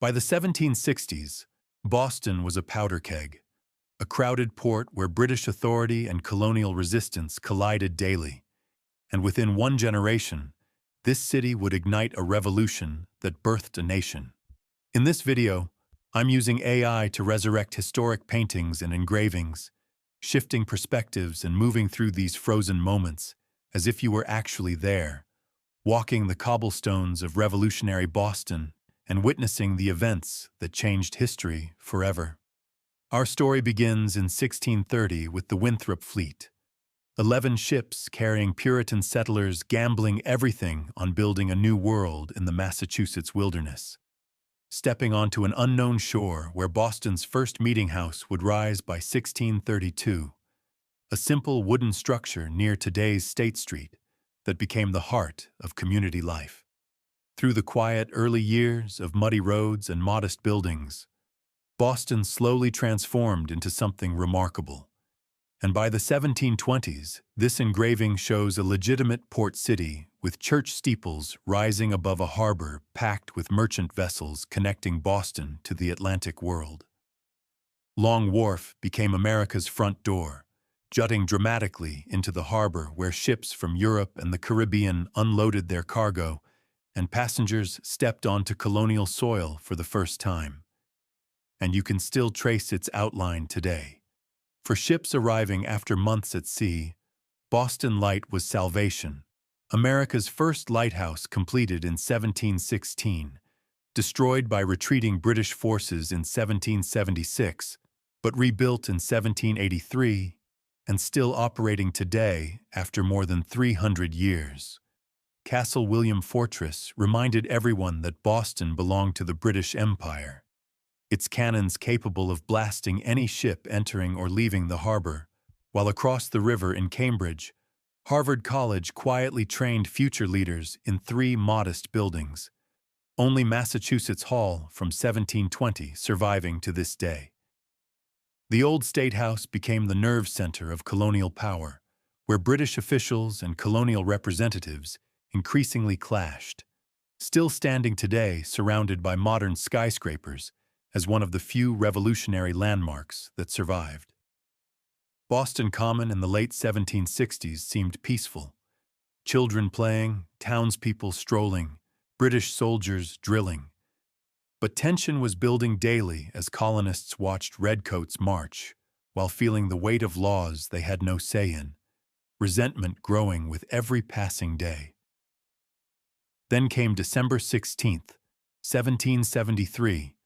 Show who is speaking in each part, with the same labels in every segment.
Speaker 1: By the 1760s, Boston was a powder keg, a crowded port where British authority and colonial resistance collided daily. And within one generation, this city would ignite a revolution that birthed a nation. In this video, I'm using AI to resurrect historic paintings and engravings, shifting perspectives and moving through these frozen moments as if you were actually there, walking the cobblestones of revolutionary Boston and witnessing the events that changed history forever. Our story begins in 1630 with the Winthrop fleet. 11 ships carrying Puritan settlers gambling everything on building a new world in the Massachusetts wilderness. Stepping onto an unknown shore where Boston's first meeting house would rise by 1632, a simple wooden structure near today's State Street that became the heart of community life. Through the quiet early years of muddy roads and modest buildings, Boston slowly transformed into something remarkable. And by the 1720s, this engraving shows a legitimate port city with church steeples rising above a harbor packed with merchant vessels connecting Boston to the Atlantic world. Long Wharf became America's front door, jutting dramatically into the harbor where ships from Europe and the Caribbean unloaded their cargo and passengers stepped onto colonial soil for the first time. And you can still trace its outline today. For ships arriving after months at sea, Boston Light was salvation, America's first lighthouse completed in 1716, destroyed by retreating British forces in 1776, but rebuilt in 1783, and still operating today after more than 300 years. Castle William Fortress reminded everyone that Boston belonged to the British Empire, its cannons capable of blasting any ship entering or leaving the harbor, while across the river in Cambridge, Harvard College quietly trained future leaders in 3 modest buildings, only Massachusetts Hall from 1720 surviving to this day. The old State House became the nerve center of colonial power, where British officials and colonial representatives increasingly clashed, still standing today surrounded by modern skyscrapers as one of the few revolutionary landmarks that survived. Boston Common in the late 1760s seemed peaceful. Children playing, townspeople strolling, British soldiers drilling. But tension was building daily as colonists watched redcoats march, while feeling the weight of laws they had no say in, resentment growing with every passing day. Then came December 16th, 1773,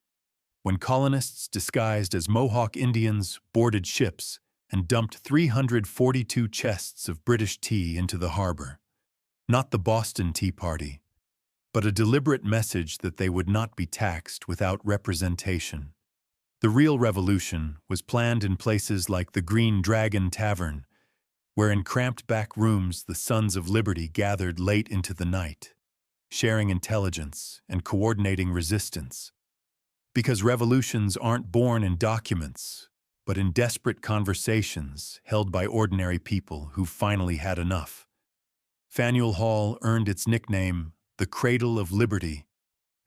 Speaker 1: when colonists disguised as Mohawk Indians boarded ships and dumped 342 chests of British tea into the harbor. Not the Boston Tea Party, but a deliberate message that they would not be taxed without representation. The real revolution was planned in places like the Green Dragon Tavern, where in cramped back rooms the Sons of Liberty gathered late into the night, sharing intelligence and coordinating resistance. Because revolutions aren't born in documents, but in desperate conversations held by ordinary people who've finally had enough. Faneuil Hall earned its nickname, the Cradle of Liberty,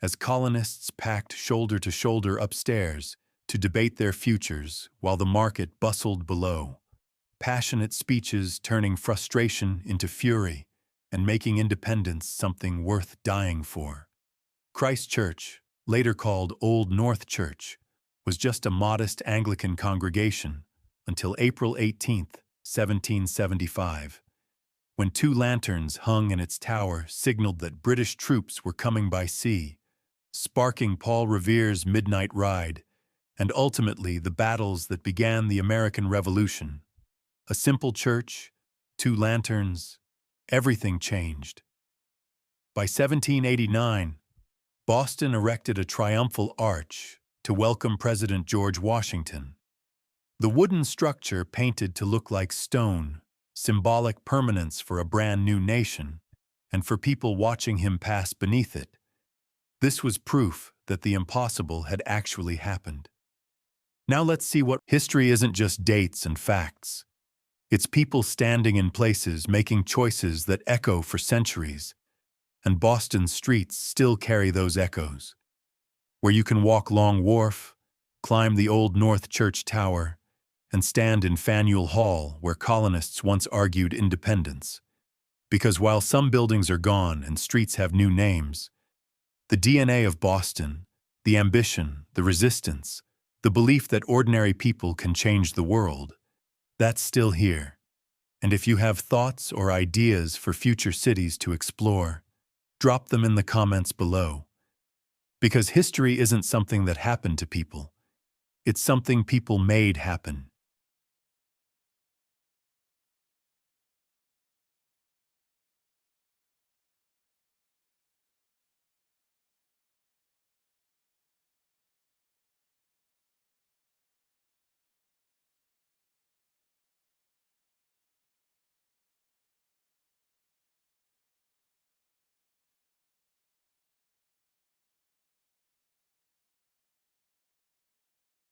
Speaker 1: as colonists packed shoulder to shoulder upstairs to debate their futures while the market bustled below, passionate speeches turning frustration into fury and making independence something worth dying for. Christ Church, later called Old North Church, was just a modest Anglican congregation until April 18, 1775, when 2 lanterns hung in its tower signaled that British troops were coming by sea, sparking Paul Revere's midnight ride, and ultimately the battles that began the American Revolution. A simple church, 2 lanterns, everything changed. By 1789, Boston erected a triumphal arch to welcome President George Washington. The wooden structure painted to look like stone, symbolic permanence for a brand new nation, and for people watching him pass beneath it. This was proof that the impossible had actually happened. Now let's see what history isn't just dates and facts. It's people standing in places making choices that echo for centuries, and Boston's streets still carry those echoes. where you can walk Long Wharf, climb the Old North Church Tower, and stand in Faneuil Hall where colonists once argued independence. Because while some buildings are gone and streets have new names, the DNA of Boston, the ambition, the resistance, the belief that ordinary people can change the world, that's still here. And if you have thoughts or ideas for future cities to explore, drop them in the comments below. Because history isn't something that happened to people. It's something people made happen.